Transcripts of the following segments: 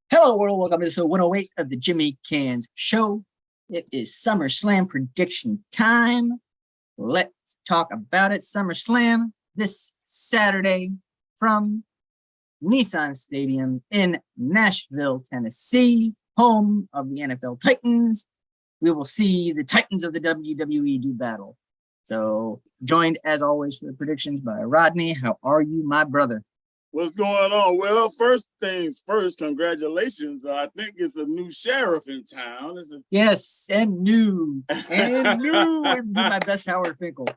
Hello, world. Welcome to episode 108 of the Jimmy Canz Show. It is SummerSlam prediction time. Let's talk about it. SummerSlam this Saturday from Nissan Stadium in Nashville, Tennessee, home of the NFL Titans. We will see the Titans of the WWE do battle. So, joined as always for the predictions by Rodney. How are you, my brother? What's going on? Well, first things first, congratulations. I think it's a new sheriff in town. Yes, and new would be my best Howard Finkel.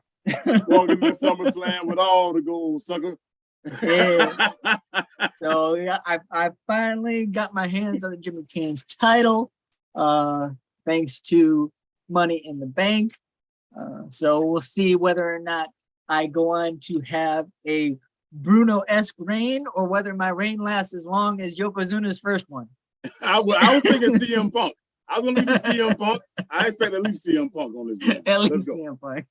Walking to SummerSlam with all the gold, sucker. Yeah. So yeah, I finally got my hands on the Jimmy Canz title, thanks to Money in the Bank. So we'll see whether or not I go on to have a Bruno-esque reign or whether my reign lasts as long as Yokozuna's first one. I was thinking CM Punk. I was going to leave CM Punk. I expect at least CM Punk on this game. At least CM Punk.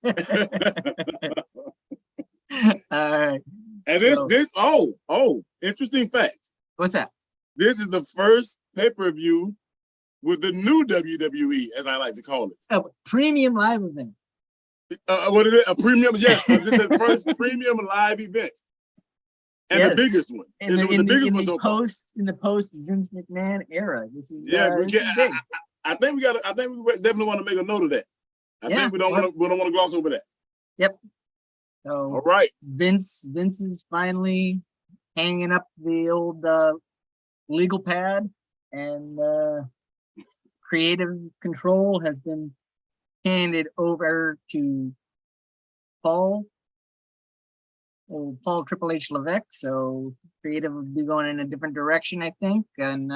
All right. And interesting fact. What's that? This is the first pay-per-view with the new WWE, as I like to call it. A premium live event. What is it? A premium? Yes, this is the first premium live event. And yes. The biggest one. In the post Vince McMahon era. This is I think we definitely want to make a note of that. I think we don't want to gloss over that. Yep. So all right. Vince is finally hanging up the old legal pad, and creative control has been handed over to Paul Triple H Levesque. So creative will be going in a different direction, I think. And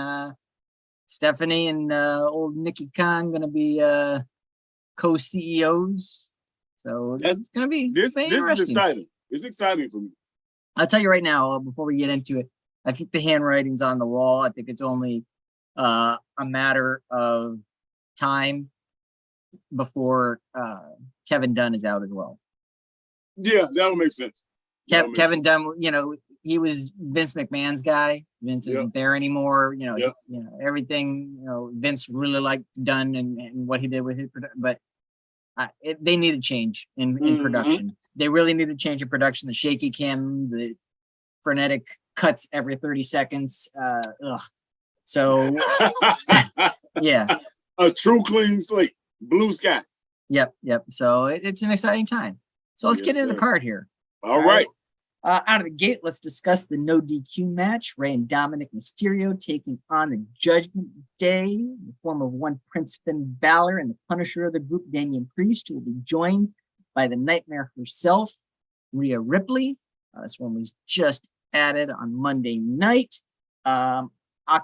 Stephanie and old Nikki Khan going to be co-CEOs. So it's going to be this is exciting. It's exciting for me. I'll tell you right now, before we get into it, I think the handwriting's on the wall. I think it's only a matter of time before Kevin Dunn is out as well. Yeah, that would make sense. Kevin Dunn, he was Vince McMahon's guy. Vince isn't there anymore. Everything. Vince really liked Dunn and what he did with his, but they need a change in production. They really need a change in production. The shaky cam, the frenetic cuts every 30 seconds. So, yeah. A true clean slate, blue sky. Yep. So it's an exciting time. So let's get into the card here. All right. Out of the gate, let's discuss the no DQ match. Rey and Dominic Mysterio taking on the Judgment Day in the form of one Prince Finn Balor and the Punisher of the group, Damian Priest, who will be joined by the Nightmare herself, Rhea Ripley. This one was just added on Monday night. I'll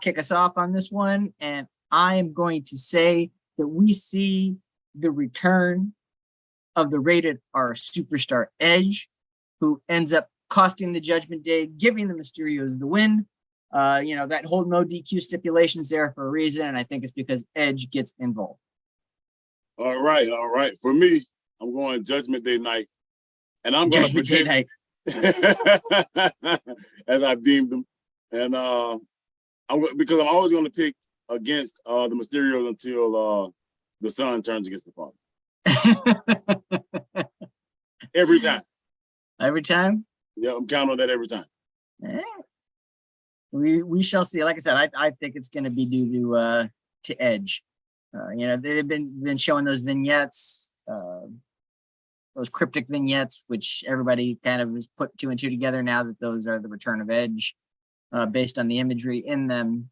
kick us off on this one, and I am going to say that we see the return of the Rated R superstar Edge, who ends up costing the Judgment Day, giving the Mysterios the win. That whole no DQ stipulation's there for a reason, and I think it's because Edge gets involved. All right. For me, I'm going Judgment Day night, and I'm going to predict as I've deemed them, and because I'm always going to pick against the Mysterios until the sun turns against the father. Every time. Every time? Yeah, I'm counting on that every time. We shall see. Like I said, I think it's going to be due to Edge. They've been showing those vignettes, those cryptic vignettes, which everybody kind of has put two and two together now that those are the return of Edge, based on the imagery in them.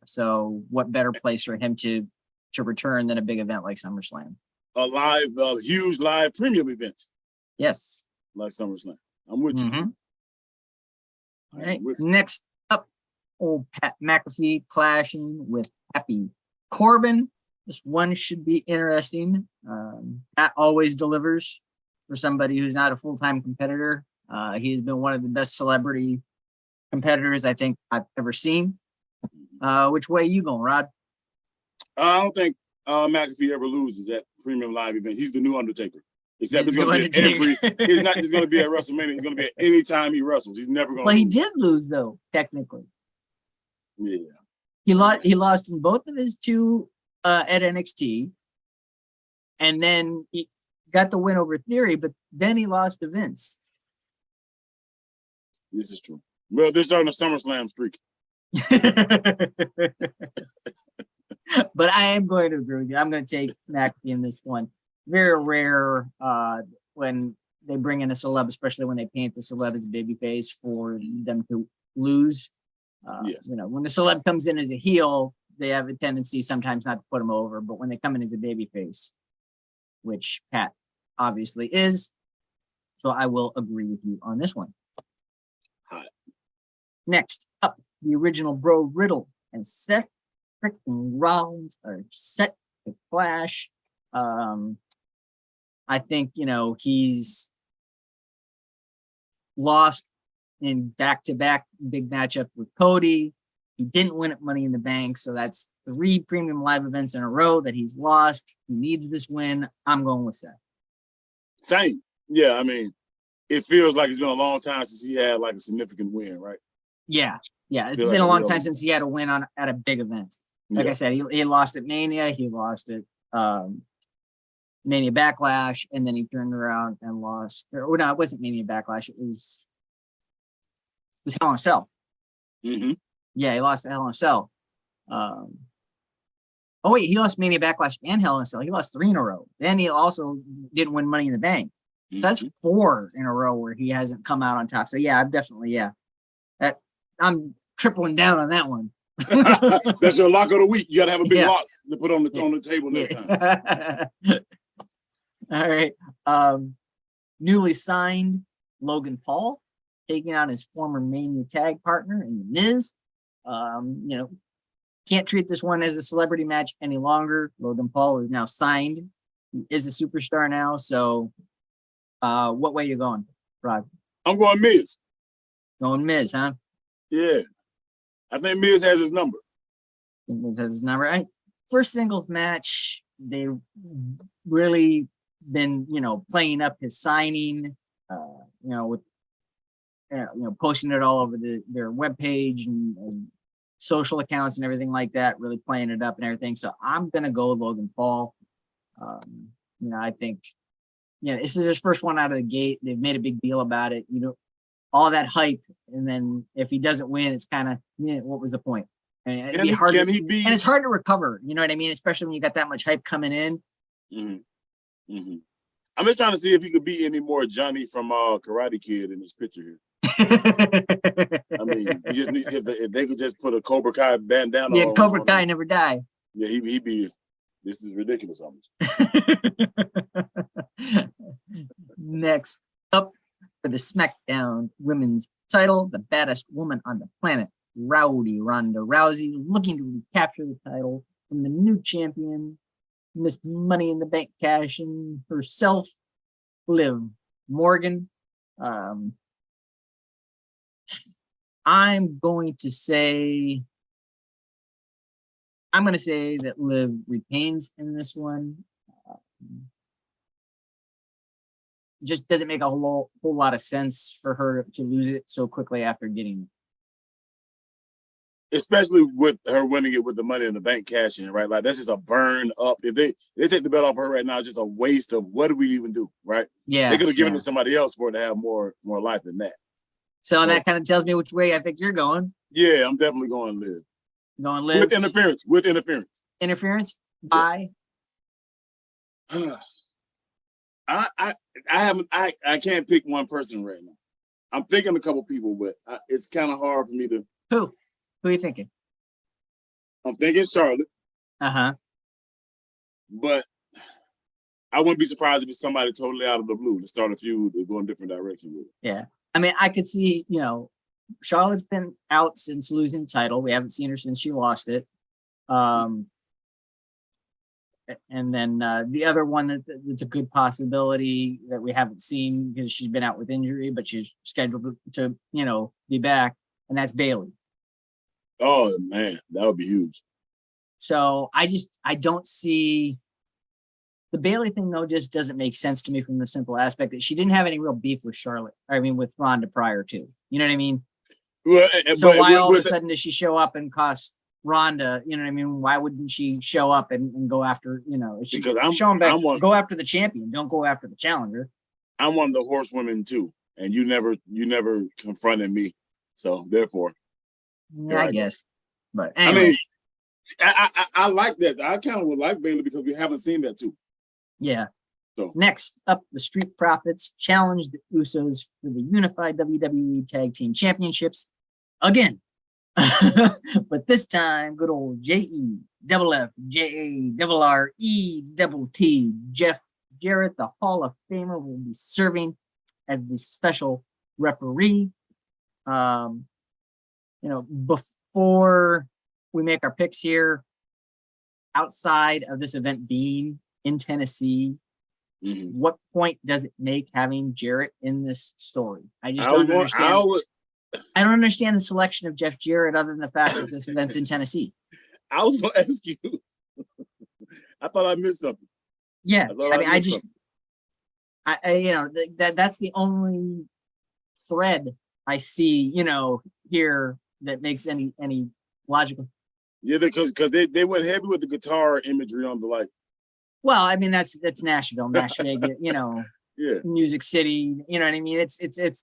So what better place for him to return than a big event like SummerSlam? A huge live premium event. Yes. Like SummerSlam. I'm with you. All right. Next up, old Pat McAfee clashing with Happy Corbin. This one should be interesting. Pat always delivers for somebody who's not a full-time competitor. He's been one of the best celebrity competitors I think I've ever seen. Which way are you going, Rod? I don't think McAfee ever loses at premium live event. He's the new Undertaker. Except it's going to be it's not just going to be at WrestleMania. It's going to be at any time he wrestles. He's never going to lose. He did lose, though, technically. Yeah. He lost in both of his two at NXT, and then he got the win over Theory, but then he lost to Vince. This is true. Well, they're starting a SummerSlam streak. But I am going to agree with you. I'm going to take Mcafee in this one. Very rare when they bring in a celeb, especially when they paint the celeb as a babyface, for them to lose. Yes. When the celeb comes in as a heel, they have a tendency sometimes not to put him over. But when they come in as a babyface, which Pat obviously is, so I will agree with you on this one. Hot. Next up, the original Bro Riddle and Seth freaking Rollins are set to clash. I think, he's lost in back-to-back big matchup with Cody. He didn't win at Money in the Bank, so that's 3 premium live events in a row that he's lost. He needs this win. I'm going with Seth. Same. Yeah, I mean, it feels like it's been a long time since he had like a significant win, right? Yeah. It's been a long time since he had a win at a big event. Like I said, he lost at Mania. He lost at Mania Backlash, and then he turned around and lost. Or no, it wasn't Mania Backlash. It was Hell in a Cell. Mm-hmm. Yeah, he lost to Hell in a Cell. Oh wait, he lost Mania Backlash and Hell in a Cell. He lost 3 in a row. Then he also didn't win Money in the Bank. So that's 4 in a row where he hasn't come out on top. So yeah, I'm tripling down on that one. That's your lock of the week. You gotta have a big lock to put on the table next time. All right. Newly signed Logan Paul taking on his former Mania tag partner in The Miz. Can't treat this one as a celebrity match any longer. Logan Paul is now signed. He is a superstar now. So what way you going, Rod? I'm going Miz. Going Miz, huh? Yeah. I think Miz has his number. Miz has his number. Right? First singles match, they've really been, playing up his signing, with, posting it all over their webpage and social accounts and everything like that, really playing it up and everything. So I'm going to go with Logan Paul. I think, this is his first one out of the gate. They've made a big deal about it, all that hype. And then if he doesn't win, it's kind of, what was the point? I mean, it'd be hard and it's hard to recover. You know what I mean? Especially when you got that much hype coming in. Mm-hmm. Mm-hmm. I'm just trying to see if he could be any more Johnny from Karate Kid in this picture here. I mean, he just need, if they could just put a Cobra Kai bandana on. Yeah, Cobra Kai never die. Yeah, he'd be. This is ridiculous. Next up for the SmackDown Women's title, the baddest woman on the planet, Rowdy Ronda Rousey, looking to recapture the title from the new champion, Miss Money in the Bank cash-in herself, Liv Morgan. I'm going to say that Liv retains in this one. Just doesn't make a whole lot of sense for her to lose it so quickly after getting it. Especially with her winning it with the Money in the Bank cash in, right? Like that's just a burn up. If they take the belt off her right now, it's just a waste of what do we even do, right? Yeah. They could have given it to somebody else for it to have more life than that. So that kind of tells me which way I think you're going. Yeah, I'm definitely going Liv. Going Liv. With interference. Interference by I can't pick one person right now. I'm thinking a couple people, but it's kind of hard for me to. Who are you thinking? I'm thinking Charlotte. But I wouldn't be surprised if it's somebody totally out of the blue to start a feud or go in a different direction with it. Yeah. I mean, I could see, Charlotte's been out since losing the title. We haven't seen her since she lost it. And then the other one that's a good possibility that we haven't seen because she's been out with injury, but she's scheduled to be back, and that's Bayley. Oh man, that would be huge. So I don't see the Bayley thing though. Just doesn't make sense to me from the simple aspect that she didn't have any real beef with Charlotte. I mean, with Ronda prior to. You know what I mean? Well, so why all of a sudden does she show up and cost Ronda, you know what I mean? Why wouldn't she show up and go after, Because go after the champion, don't go after the challenger. I'm one of the horsewomen too, and you never confronted me, so therefore, yeah, I guess. But anyway. I mean, I like that. I kind of would like Bayley because we haven't seen that too. Yeah. So next up, the Street Profits challenged the Usos for the unified WWE Tag Team Championships again. But this time, good old JEFFJARRET Jeff Jarrett, the Hall of Famer, will be serving as the special referee. Before we make our picks here, outside of this event being in Tennessee, what point does it make having Jarrett in this story? I don't understand. I don't understand the selection of Jeff Jarrett other than the fact that this event's in Tennessee. I was going to ask you. I thought I missed something. Yeah, that's the only thread I see, here that makes any logical. Yeah, because they went heavy with the guitar imagery on the light. Well, I mean that's Nashville, yeah. Music City, you know what I mean? It's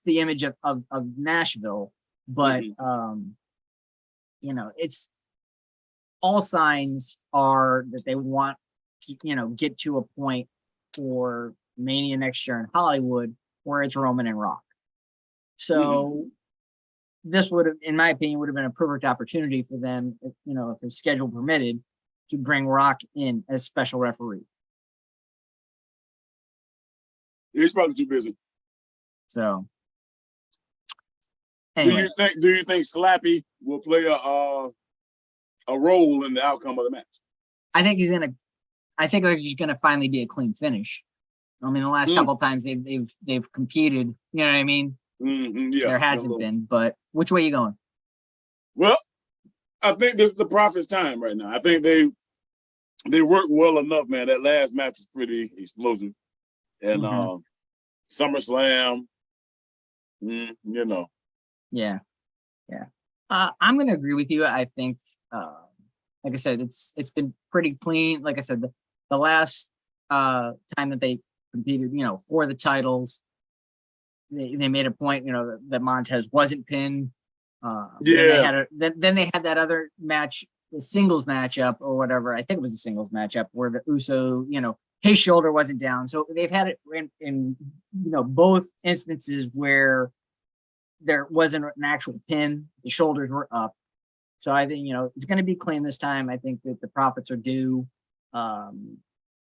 the image of Nashville, but it's all signs are that they want to, get to a point for Mania next year in Hollywood where it's Roman and Rock. So this would have, in my opinion, would have been a perfect opportunity for them, if the schedule permitted, to bring Rock in as special referee. He's probably too busy. So, anyway. Do you think Slappy will play a role in the outcome of the match? I think he's gonna finally be a clean finish. I mean, the last couple of times they've competed, you know what I mean? Yeah, there hasn't been, but which way are you going? Well, I think this is the Prophet's time right now. I think they worked well enough, man. That last match was pretty explosive. And SummerSlam, Yeah. I'm gonna agree with you. I think, like I said, it's been pretty clean. Like I said, the last time that they competed, for the titles, they made a point, that Montez wasn't pinned. Then they had that other match, the singles matchup or whatever. I think it was a singles matchup where the Uso, his shoulder wasn't down. So they've had it in both instances where there wasn't an actual pin. The shoulders were up. So I think, it's going to be clean this time. I think that the Profits are due. And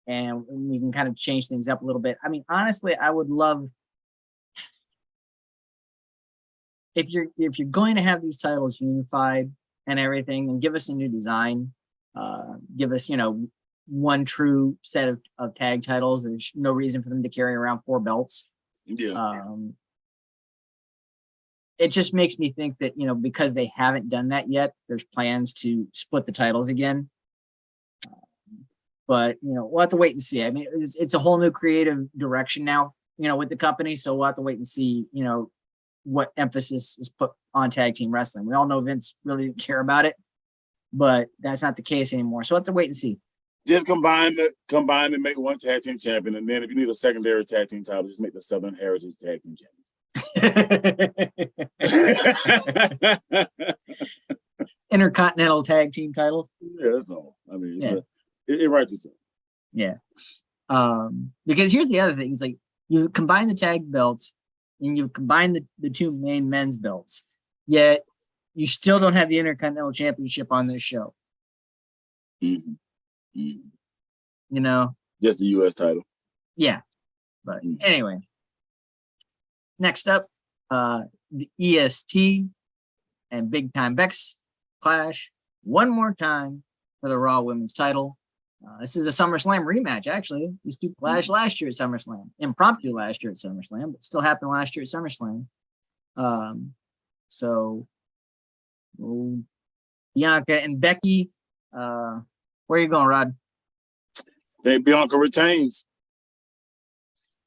we can kind of change things up a little bit. I mean, honestly, I would love, if you're going to have these titles unified and everything, and give us a new design, give us, one true set of tag titles. There's no reason for them to carry around 4 belts. Yeah. It just makes me think that, because they haven't done that yet, there's plans to split the titles again. But, we'll have to wait and see. I mean, it's a whole new creative direction now, with the company. So we'll have to wait and see, what emphasis is put on tag team wrestling. We all know Vince really didn't care about it, but that's not the case anymore. So we'll have to wait and see. Just combine and make one tag team champion, and then if you need a secondary tag team title, just make the Southern Heritage tag team champion. Intercontinental tag team title. Yeah, that's all. I mean, it writes itself. Yeah. Because here's the other thing: is like you combine the tag belts and you combine the 2 main men's belts, yet you still don't have the Intercontinental Championship on this show. Just the U.S. title. Yeah. But anyway, next up, the EST and Big Time Bex clash one more time for the Raw Women's title. This is a SummerSlam rematch, actually. These 2 clashed last year at SummerSlam. Impromptu last year at SummerSlam, but still happened last year at SummerSlam. So Bianca and Becky, where are you going, Rod? I think Bianca retains.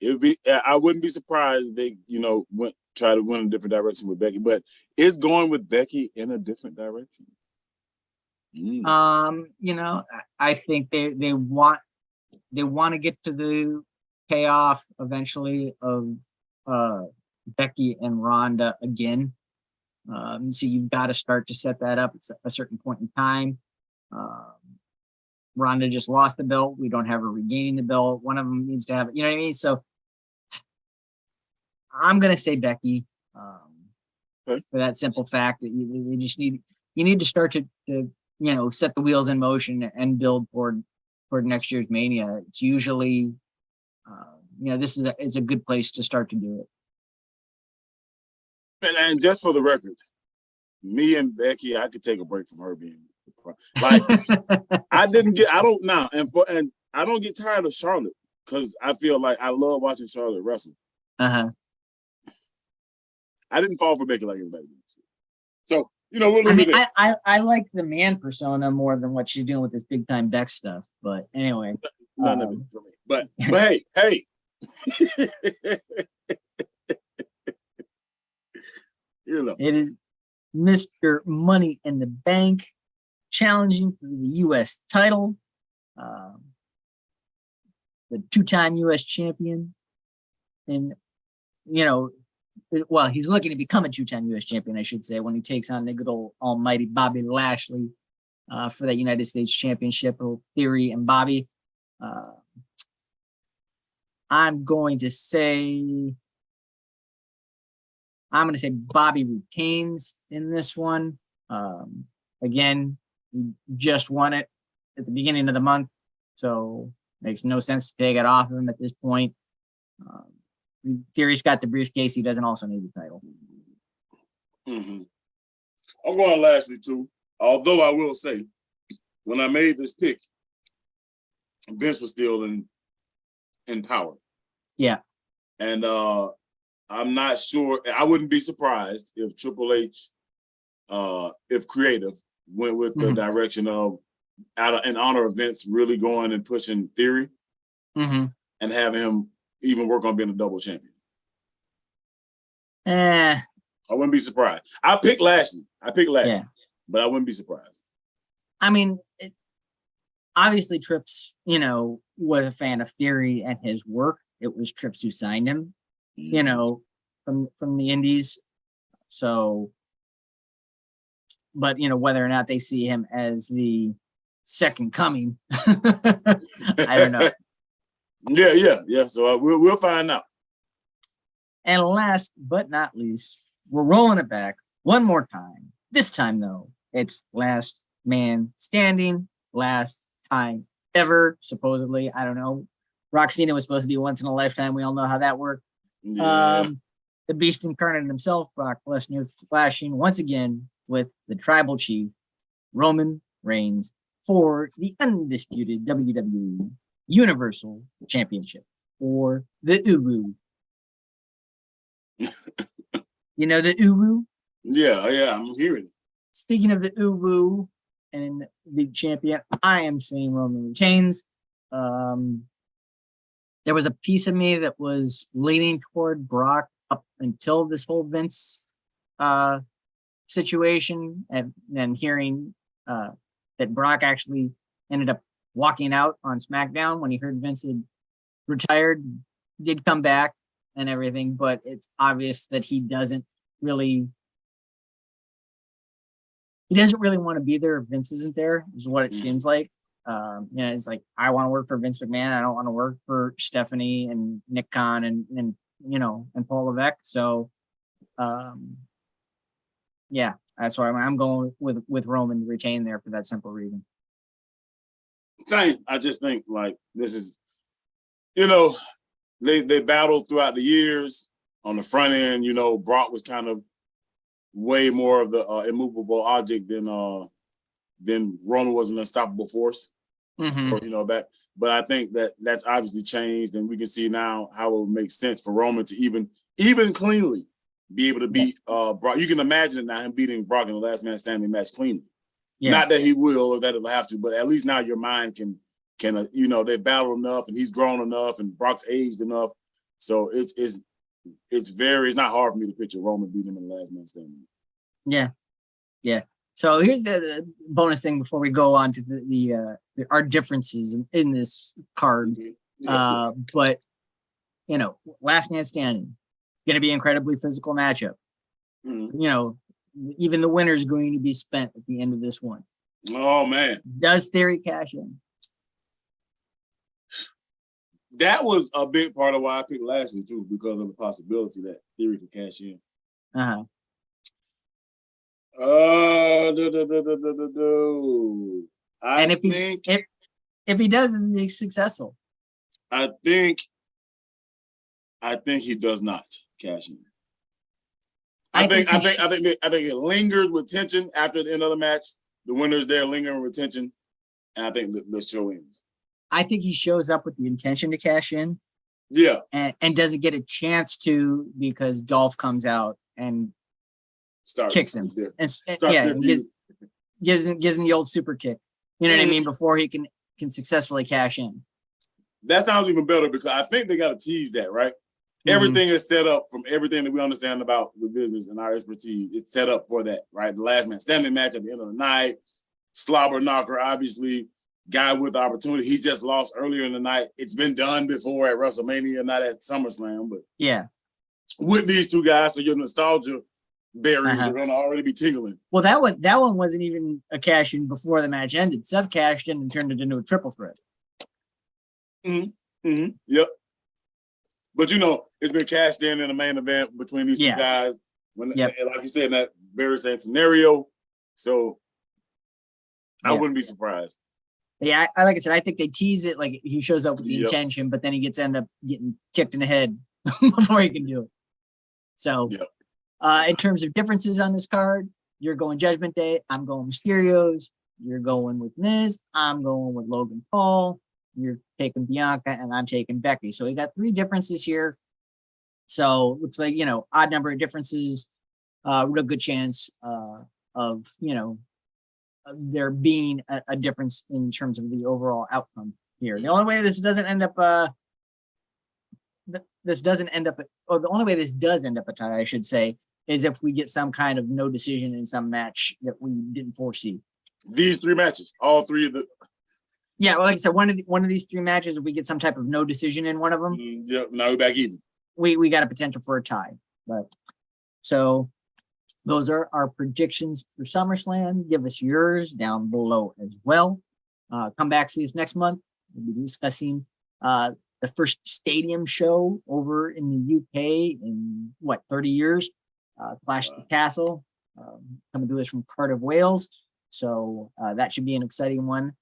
I wouldn't be surprised if they, try to win a different direction with Becky, but it's going with Becky in a different direction. You know, I think they want to get to the payoff eventually of Becky and Ronda again. So you've got to start to set that up at a certain point in time. Ronda just lost the belt. We don't have her regaining the belt. One of them needs to have it. You know what I mean? So I'm gonna say Becky for that simple fact that you just need to start to set the wheels in motion and build toward next year's Mania. It's usually this is a good place to start to do it. And just for the record, me and Becky, I could take a break from her being like I don't get tired of Charlotte because I feel like I love watching Charlotte wrestle. I didn't fall for Becky like everybody did. So we'll leave it. I like the man persona more than what she's doing with this big time Beck stuff. But anyway, none of it for me. But hey. It is Mr. Money in the Bank challenging for the U.S. title. The two-time U.S. champion. And, he's looking to become a two-time U.S. champion, I should say, when he takes on the good old almighty Bobby Lashley for that United States Championship. Theory and Bobby. I'm going to say Bobby retains in this one. Again, he just won it at the beginning of the month, so makes no sense to take it off of him at this point. Theory's got the briefcase. He doesn't also need the title. I'm going Lashley too. Although I will say, when I made this pick, Vince was still in power. Yeah. And I'm not sure. I wouldn't be surprised if Triple H, if creative, went with the direction of in honor of Vince really going and pushing Theory and having him even work on being a double champion. I wouldn't be surprised. I picked Lashley, yeah. But I wouldn't be surprised. I mean, obviously Trips, was a fan of Theory and his work. It was Trips who signed him, from the Indies. So, but whether or not they see him as the second coming, I don't know. Yeah. So we'll find out. And last but not least, we're rolling it back one more time. This time, though, it's last man standing, last time ever, supposedly. I don't know. Roxina was supposed to be once in a lifetime. We all know how that worked. Yeah. The beast incarnate himself, Brock Lesnar, clashing once again with the tribal chief, Roman Reigns, for the undisputed WWE Universal Championship for the Uwu. You know the Uwu? Yeah, I'm hearing it. Speaking of the Uwu and the champion, I am saying Roman retains. There was a piece of me that was leaning toward Brock up until this whole Vince situation, and then hearing that Brock actually ended up walking out on SmackDown when he heard Vince had retired, did come back and everything, but it's obvious that he doesn't really want to be there if Vince isn't there, is what it seems like. It's like, I want to work for Vince McMahon. I don't want to work for Stephanie and Nick Khan and Paul Levesque. So, that's why I'm going with Roman to retain there for that simple reason. Same. I just think like this is, they battled throughout the years on the front end. Brock was kind of way more of the immovable object than Roman was an unstoppable force. Back. But I think that's obviously changed, and we can see now how it would make sense for Roman to even cleanly be able to beat Brock. You can imagine now him beating Brock in the last man standing match cleanly. Yeah. Not that he will or that he'll have to, but at least now your mind can they battled enough and he's grown enough and Brock's aged enough. So it's not hard for me to picture Roman beating him in the last man standing. Yeah. So here's the bonus thing before we go on to the our differences in this card. But you know, last man standing, going to be incredibly physical matchup. Mm-hmm. You know, even the winner is going to be spent at the end of this one. Oh man, does Theory cash in? That was a big part of why I picked Lashley too, because of the possibility that Theory could cash in. Uh-huh. I think if he does, is he successful? I think he does not cash in. I think it lingers with tension after the end of the match. The winner's there lingering with tension, and I think the show ends. I think he shows up with the intention to cash in. Yeah. And doesn't get a chance to because Dolph comes out and kicks him. Gives him the old super kick. You know what I mean? Before he can successfully cash in. That sounds even better because I think they got to tease that, right? Mm-hmm. Everything is set up from everything that we understand about the business and our expertise. It's set up for that, right? The last man standing match at the end of the night, slobber knocker, obviously, guy with the opportunity. He just lost earlier in the night. It's been done before at WrestleMania, not at SummerSlam, but yeah, with these two guys, so your nostalgia barriers are going to already be tingling. Well, that one wasn't even a cash in before the match ended. Seth cashed in and turned it into a triple threat. Yep. But you know, it's been cashed in the main event between these two guys. Like you said, in that very same scenario. So I wouldn't be surprised. Yeah, like I said, I think they tease it like he shows up with the intention, but then he end up getting kicked in the head before he can do it. So in terms of differences on this card, you're going Judgment Day. I'm going Mysterios. You're going with Miz. I'm going with Logan Paul. You're taking Bianca, and I'm taking Becky. So we got 3 differences here. So looks like, you know, odd number of differences, real good chance of, you know, there being a difference in terms of the overall outcome here. The only way this doesn't end up the only way this does end up a tie, I should say, is if we get some kind of no decision in some match that we didn't foresee. These 3 matches, all 3 of the. Yeah, well, like I said, one of these 3 matches, if we get some type of no decision in one of them, now we're back even. We got a potential for a tie. But so those are our predictions for SummerSlam. Give us yours down below as well. Come back, see us next month. We'll be discussing the first stadium show over in the UK in 30 years. Clash at the Castle, coming to us from Cardiff, Wales. So that should be an exciting one.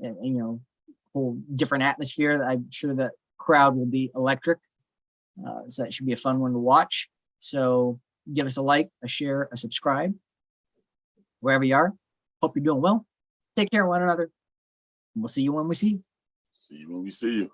And you know, whole different atmosphere. I'm sure the crowd will be electric. So that should be a fun one to watch. So give us a like, a share, a subscribe, wherever you are. Hope you're doing well. Take care of one another. We'll see you when we see you. See you when we see you.